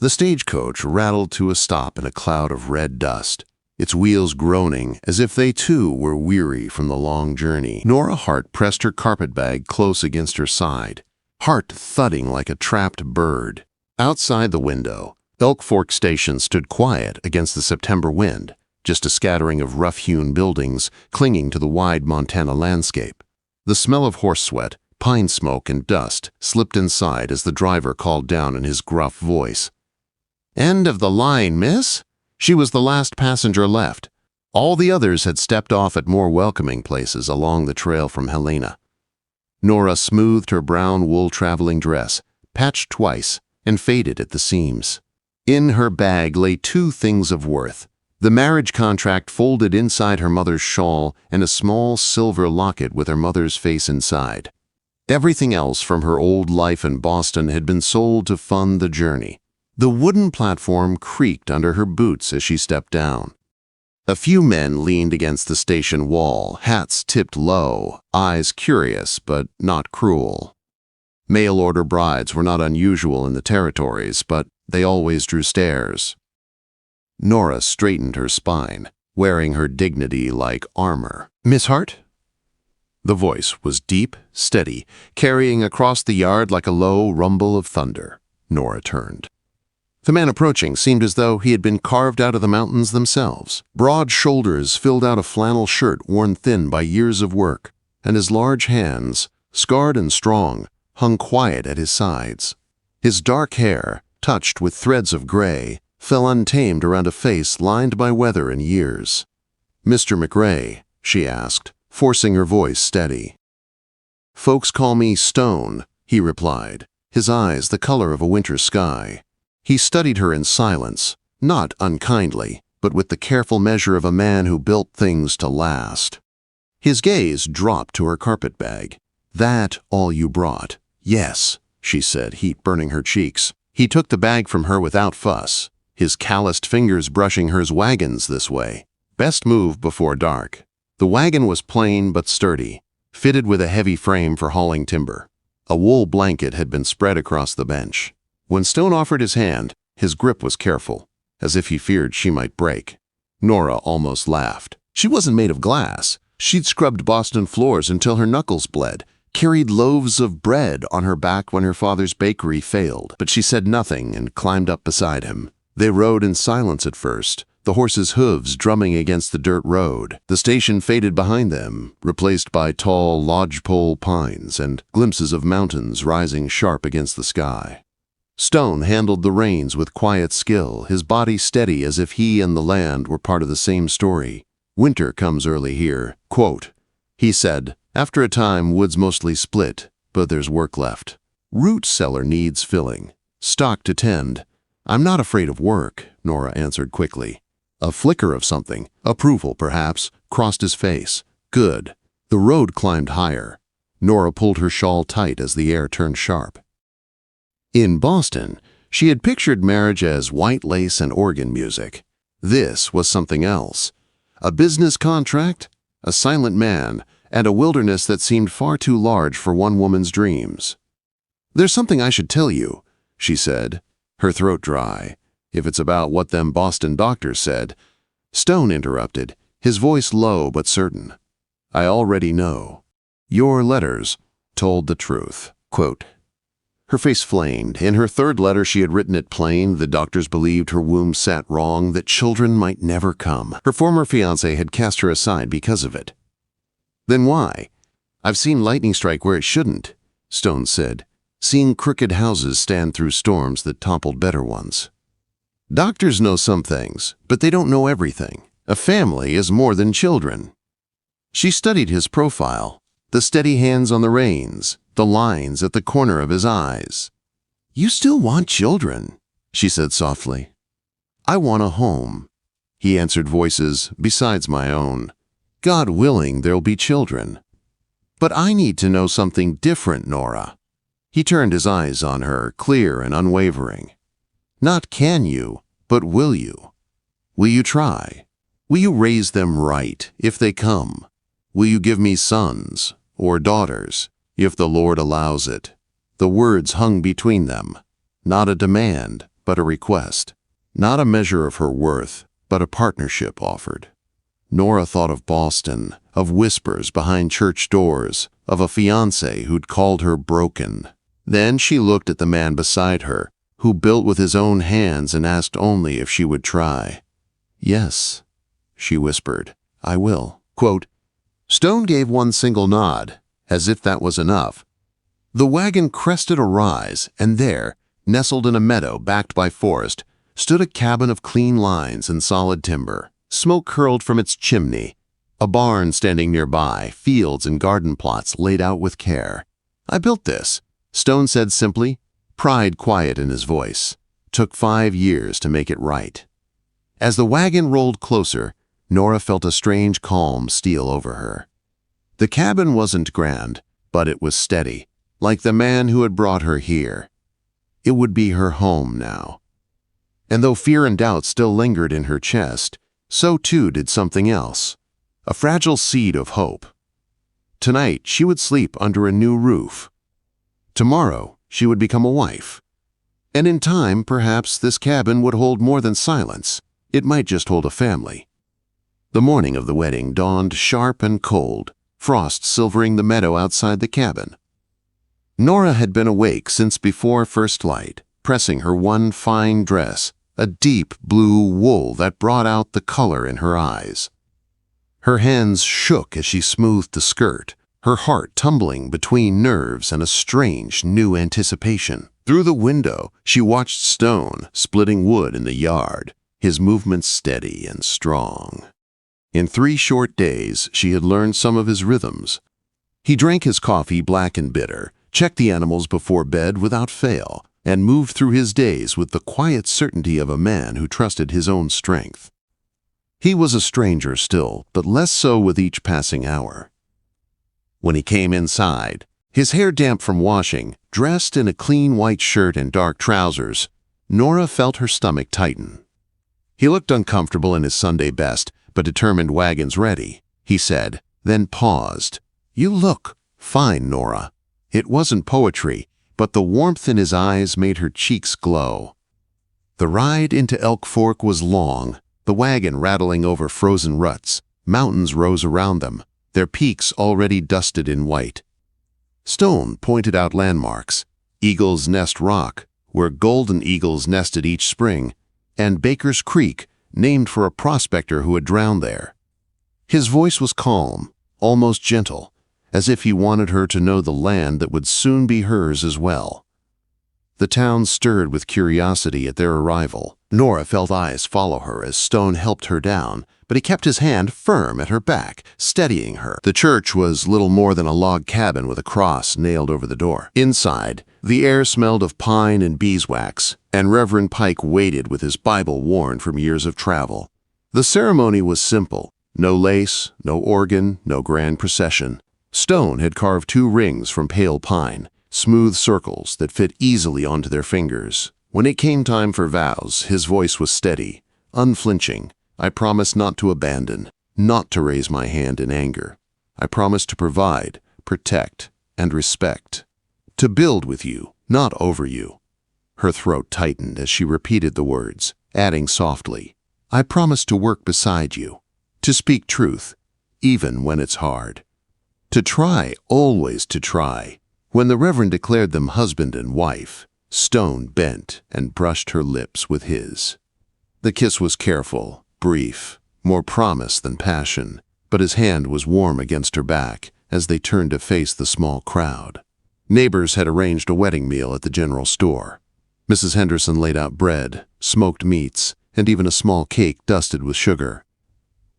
The stagecoach rattled to a stop in a cloud of red dust, its wheels groaning as if they too were weary from the long journey. Nora Hart pressed her carpetbag close against her side, heart thudding like a trapped bird. Outside the window, Elk Fork Station stood quiet against the September wind, just a scattering of rough-hewn buildings clinging to the wide Montana landscape. The smell of horse sweat, pine smoke, and dust slipped inside as the driver called down in his gruff voice. "End of the line, miss?" She was the last passenger left. All the others had stepped off at more welcoming places along the trail from Helena. Nora smoothed her brown wool traveling dress, patched twice, and faded at the seams. In her bag lay two things of worth: the marriage contract folded inside her mother's shawl and a small silver locket with her mother's face inside. Everything else from her old life in Boston had been sold to fund the journey. The wooden platform creaked under her boots as she stepped down. A few men leaned against the station wall, hats tipped low, eyes curious but not cruel. Mail-order brides were not unusual in the territories, but they always drew stares. Nora straightened her spine, wearing her dignity like armor. "Miss Hart?" The voice was deep, steady, carrying across the yard like a low rumble of thunder. Nora turned. The man approaching seemed as though he had been carved out of the mountains themselves. Broad shoulders filled out a flannel shirt worn thin by years of work, and his large hands, scarred and strong, hung quiet at his sides. His dark hair, touched with threads of gray, fell untamed around a face lined by weather and years. "Mr. McRae?" she asked, forcing her voice steady. "Folks call me Stone," he replied, his eyes the color of a winter sky. He studied her in silence, not unkindly, but with the careful measure of a man who built things to last. His gaze dropped to her carpetbag. "That all you brought?" "Yes," she said, heat burning her cheeks. He took the bag from her without fuss, his calloused fingers brushing hers wagons this way. Best move before dark. The wagon was plain but sturdy, fitted with a heavy frame for hauling timber. A wool blanket had been spread across the bench. When Stone offered his hand, his grip was careful, as if he feared she might break. Nora almost laughed. She wasn't made of glass. She'd scrubbed Boston floors until her knuckles bled, carried loaves of bread on her back when her father's bakery failed. But she said nothing and climbed up beside him. They rode in silence at first, the horses' hooves drumming against the dirt road. The station faded behind them, replaced by tall lodgepole pines and glimpses of mountains rising sharp against the sky. Stone handled the reins with quiet skill, his body steady as if he and the land were part of the same story. "Winter comes early here," quote, he said. "After a time, wood's mostly split, but there's work left. Root cellar needs filling. Stock to tend." "I'm not afraid of work," Nora answered quickly. A flicker of something, approval perhaps, crossed his face. "Good." The road climbed higher. Nora pulled her shawl tight as the air turned sharp. In Boston, she had pictured marriage as white lace and organ music. This was something else. A business contract, a silent man, and a wilderness that seemed far too large for one woman's dreams. "There's something I should tell you," she said, her throat dry. "If it's about what them Boston doctors said." Stone interrupted, his voice low but certain. "I already know. Your letters told the truth." Quote. Her face flamed. In her third letter she had written it plain. The doctors believed her womb sat wrong, that children might never come. Her former fiancé had cast her aside because of it. "Then why?" "I've seen lightning strike where it shouldn't," Stone said, "seen crooked houses stand through storms that toppled better ones. Doctors know some things, but they don't know everything. A family is more than children." She studied his profile, the steady hands on the reins, the lines at the corner of his eyes. "You still want children," she said softly. "I want a home," he answered, voices besides my own. "God willing, there'll be children. But I need to know something different, Nora." He turned his eyes on her, clear and unwavering. "Not can you, but will you? Will you try? Will you raise them right if they come? Will you give me sons or daughters, if the Lord allows it?" The words hung between them, not a demand, but a request. Not a measure of her worth, but a partnership offered. Nora thought of Boston, of whispers behind church doors, of a fiancé who'd called her broken. Then she looked at the man beside her, who built with his own hands and asked only if she would try. "Yes," she whispered, "I will." Quote, Stone gave one single nod, as if that was enough. The wagon crested a rise, and there, nestled in a meadow backed by forest, stood a cabin of clean lines and solid timber. Smoke curled from its chimney, a barn standing nearby, fields and garden plots laid out with care. "I built this," Stone said simply, pride quiet in his voice. "Took 5 years to make it right." As the wagon rolled closer, Nora felt a strange calm steal over her. The cabin wasn't grand, but it was steady, like the man who had brought her here. It would be her home now. And though fear and doubt still lingered in her chest, so too did something else, a fragile seed of hope. Tonight she would sleep under a new roof. Tomorrow she would become a wife. And in time, perhaps, this cabin would hold more than silence. It might just hold a family. The morning of the wedding dawned sharp and cold, frost silvering the meadow outside the cabin. Nora had been awake since before first light, pressing her one fine dress, a deep blue wool that brought out the color in her eyes. Her hands shook as she smoothed the skirt, her heart tumbling between nerves and a strange new anticipation. Through the window, she watched Stone splitting wood in the yard, his movements steady and strong. In 3 short days, she had learned some of his rhythms. He drank his coffee black and bitter, checked the animals before bed without fail, and moved through his days with the quiet certainty of a man who trusted his own strength. He was a stranger still, but less so with each passing hour. When he came inside, his hair damp from washing, dressed in a clean white shirt and dark trousers, Nora felt her stomach tighten. He looked uncomfortable in his Sunday best, but determined wagon's ready, he said, then paused. "You look fine, Nora." It wasn't poetry, but the warmth in his eyes made her cheeks glow. The ride into Elk Fork was long, the wagon rattling over frozen ruts. Mountains rose around them, their peaks already dusted in white. Stone pointed out landmarks, Eagle's Nest Rock, where golden eagles nested each spring, and Baker's Creek, named for a prospector who had drowned there. His voice was calm, almost gentle, as if he wanted her to know the land that would soon be hers as well. The town stirred with curiosity at their arrival. Nora felt eyes follow her as Stone helped her down, but he kept his hand firm at her back, steadying her. The church was little more than a log cabin with a cross nailed over the door. Inside, the air smelled of pine and beeswax, and Reverend Pike waited with his Bible worn from years of travel. The ceremony was simple. No lace, no organ, no grand procession. Stone had carved 2 rings from pale pine, smooth circles that fit easily onto their fingers. When it came time for vows, his voice was steady, unflinching. "I promise not to abandon, not to raise my hand in anger. I promise to provide, protect, and respect. To build with you, not over you." Her throat tightened as she repeated the words, adding softly, "I promise to work beside you, to speak truth, even when it's hard. To try, always to try." When the Reverend declared them husband and wife, Stone bent and brushed her lips with his. The kiss was careful, brief, more promise than passion, but his hand was warm against her back as they turned to face the small crowd. Neighbors had arranged a wedding meal at the general store. Mrs. Henderson laid out bread, smoked meats, and even a small cake dusted with sugar.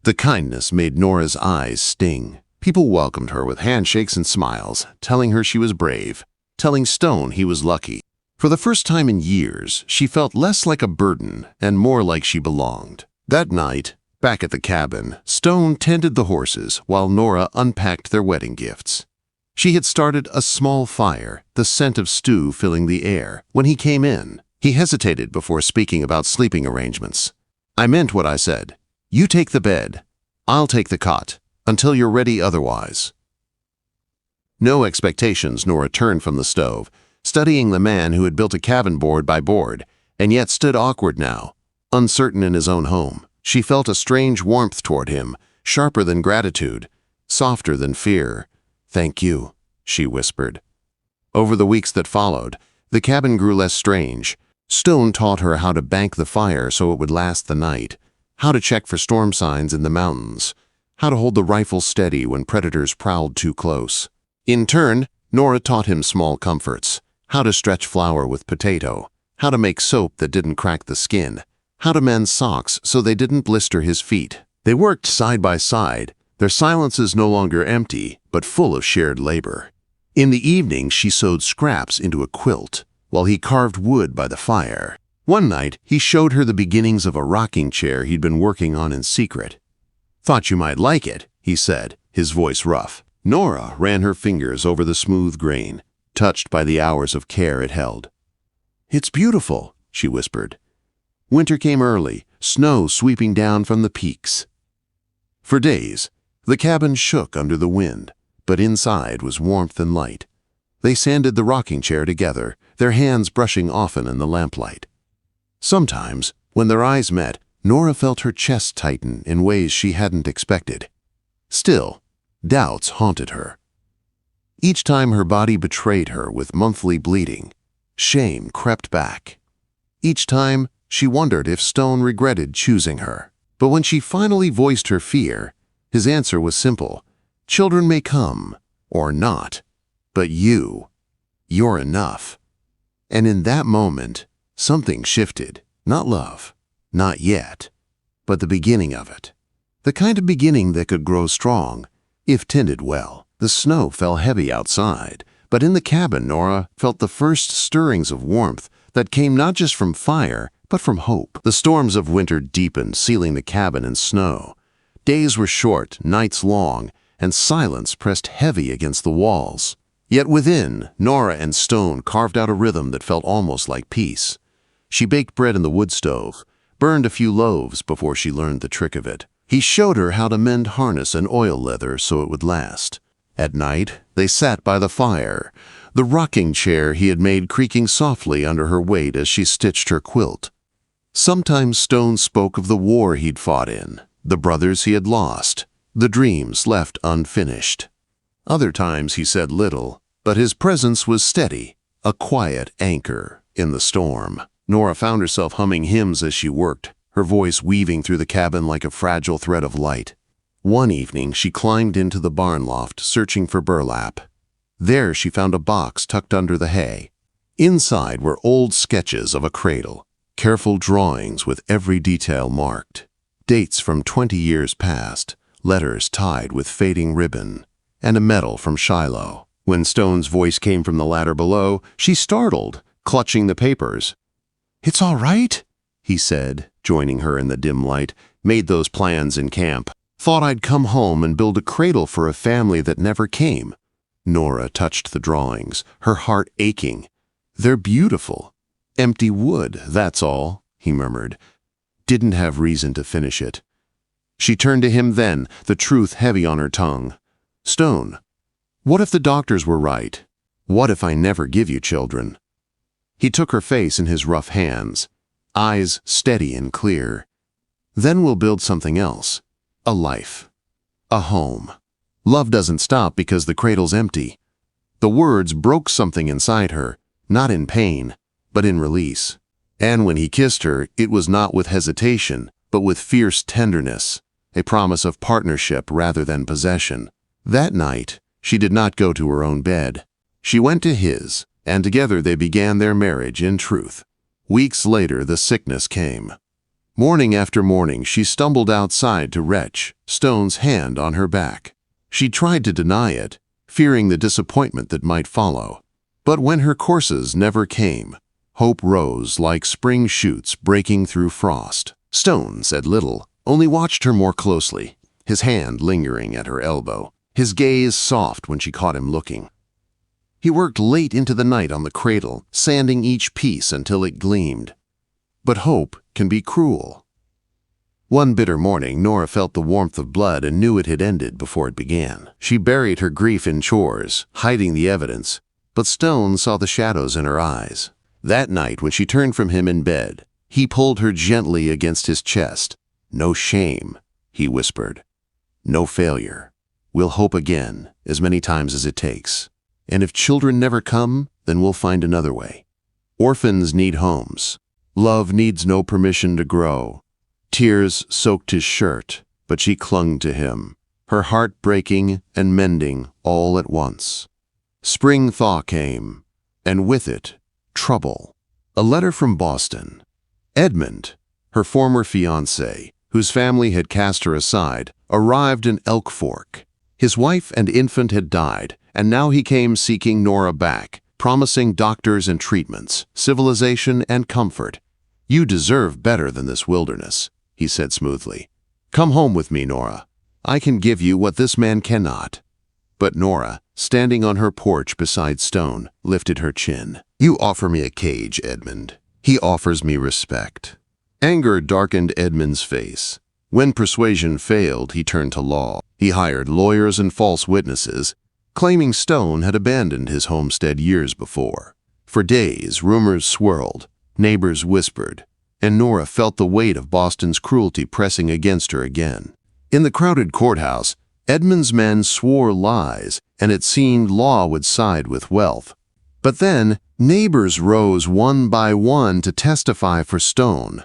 The kindness made Nora's eyes sting. People welcomed her with handshakes and smiles, telling her she was brave, telling Stone he was lucky. For the first time in years, she felt less like a burden and more like she belonged. That night, back at the cabin, Stone tended the horses while Nora unpacked their wedding gifts. She had started a small fire, the scent of stew filling the air. When he came in, he hesitated before speaking about sleeping arrangements. "I meant what I said. You take the bed. I'll take the cot. Until you're ready otherwise." No expectations, Nora turned from the stove, studying the man who had built a cabin board by board, and yet stood awkward now, uncertain in his own home. She felt a strange warmth toward him, sharper than gratitude, softer than fear. "Thank you," she whispered. Over the weeks that followed, the cabin grew less strange. Stone taught her how to bank the fire so it would last the night, how to check for storm signs in the mountains, how to hold the rifle steady when predators prowled too close. In turn, Nora taught him small comforts, how to stretch flour with potato, how to make soap that didn't crack the skin, how to mend socks so they didn't blister his feet. They worked side by side, their silences no longer empty, but full of shared labor. In the evening, she sewed scraps into a quilt, while he carved wood by the fire. One night, he showed her the beginnings of a rocking chair he'd been working on in secret. "Thought you might like it," he said, his voice rough. Nora ran her fingers over the smooth grain, touched by the hours of care it held. "It's beautiful," she whispered. Winter came early, snow sweeping down from the peaks. For days, the cabin shook under the wind, but inside was warmth and light. They sanded the rocking chair together, their hands brushing often in the lamplight. Sometimes, when their eyes met, Nora felt her chest tighten in ways she hadn't expected. Still, doubts haunted her. Each time her body betrayed her with monthly bleeding, shame crept back. Each time, she wondered if Stone regretted choosing her. But when she finally voiced her fear, his answer was simple. "Children may come, or not, but you're enough." And in that moment, something shifted. Not love, not yet, but the beginning of it. The kind of beginning that could grow strong, if tended well. The snow fell heavy outside, but in the cabin Nora felt the first stirrings of warmth that came not just from fire, but from hope. The storms of winter deepened, sealing the cabin in snow. Days were short, nights long, and silence pressed heavy against the walls. Yet within, Nora and Stone carved out a rhythm that felt almost like peace. She baked bread in the wood stove, burned a few loaves before she learned the trick of it. He showed her how to mend harness and oil leather so it would last. At night, they sat by the fire, the rocking chair he had made creaking softly under her weight as she stitched her quilt. Sometimes Stone spoke of the war he'd fought in, the brothers he had lost, the dreams left unfinished. Other times he said little, but his presence was steady, a quiet anchor in the storm. Nora found herself humming hymns as she worked, her voice weaving through the cabin like a fragile thread of light. One evening, she climbed into the barn loft, searching for burlap. There she found a box tucked under the hay. Inside were old sketches of a cradle, careful drawings with every detail marked, dates from 20 years past, letters tied with fading ribbon, and a medal from Shiloh. When Stone's voice came from the ladder below, she startled, clutching the papers. "It's all right," he said, joining her in the dim light. "Made those plans in camp. Thought I'd come home and build a cradle for a family that never came." Nora touched the drawings, her heart aching. "They're beautiful. Empty wood, that's all," he murmured. Didn't have reason to finish it. She turned to him then, the truth heavy on her tongue. "Stone, what if the doctors were right? What if I never give you children?" He took her face in his rough hands, eyes steady and clear. "Then we'll build something else. A life. A home. Love doesn't stop because the cradle's empty." The words broke something inside her, not in pain, but in release. And when he kissed her, it was not with hesitation, but with fierce tenderness, a promise of partnership rather than possession. That night, she did not go to her own bed. She went to his, and together they began their marriage in truth. Weeks later, the sickness came. Morning after morning, she stumbled outside to retch, Stone's hand on her back. She tried to deny it, fearing the disappointment that might follow. But when her courses never came, hope rose like spring shoots breaking through frost. Stone said little, only watched her more closely, his hand lingering at her elbow, his gaze soft when she caught him looking. He worked late into the night on the cradle, sanding each piece until it gleamed. But hope can be cruel. One bitter morning, Nora felt the warmth of blood and knew it had ended before it began. She buried her grief in chores, hiding the evidence, but Stone saw the shadows in her eyes. That night, when she turned from him in bed, he pulled her gently against his chest. "No shame," he whispered. "No failure. We'll hope again, as many times as it takes. And if children never come, then we'll find another way. Orphans need homes. Love needs no permission to grow." Tears soaked his shirt, but she clung to him, her heart breaking and mending all at once. Spring thaw came, and with it, trouble. A letter from Boston. Edmund, her former fiancé, whose family had cast her aside, arrived in Elk Fork. His wife and infant had died, and now he came seeking Nora back, promising doctors and treatments, civilization and comfort. "You deserve better than this wilderness," he said smoothly. "Come home with me, Nora. I can give you what this man cannot." But Nora, standing on her porch beside Stone, lifted her chin. "You offer me a cage, Edmund. He offers me respect." Anger darkened Edmund's face. When persuasion failed, he turned to law. He hired lawyers and false witnesses, claiming Stone had abandoned his homestead years before. For days, rumors swirled, neighbors whispered, and Nora felt the weight of Boston's cruelty pressing against her again. In the crowded courthouse, Edmund's men swore lies, and it seemed law would side with wealth. But then, neighbors rose one by one to testify for Stone.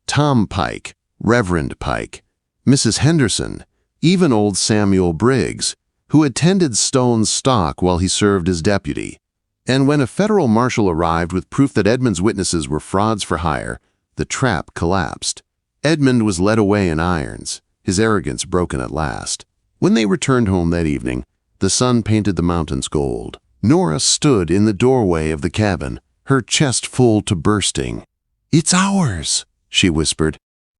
Tom Pike, Reverend Pike, Mrs. Henderson, even old Samuel Briggs, who attended Stone's stock while he served as deputy. And when a federal marshal arrived with proof that Edmund's witnesses were frauds for hire, the trap collapsed. Edmund was led away in irons, his arrogance broken at last. When they returned home that evening, the sun painted the mountains gold. Nora stood in the doorway of the cabin, her chest full to bursting. "It's ours," she whispered.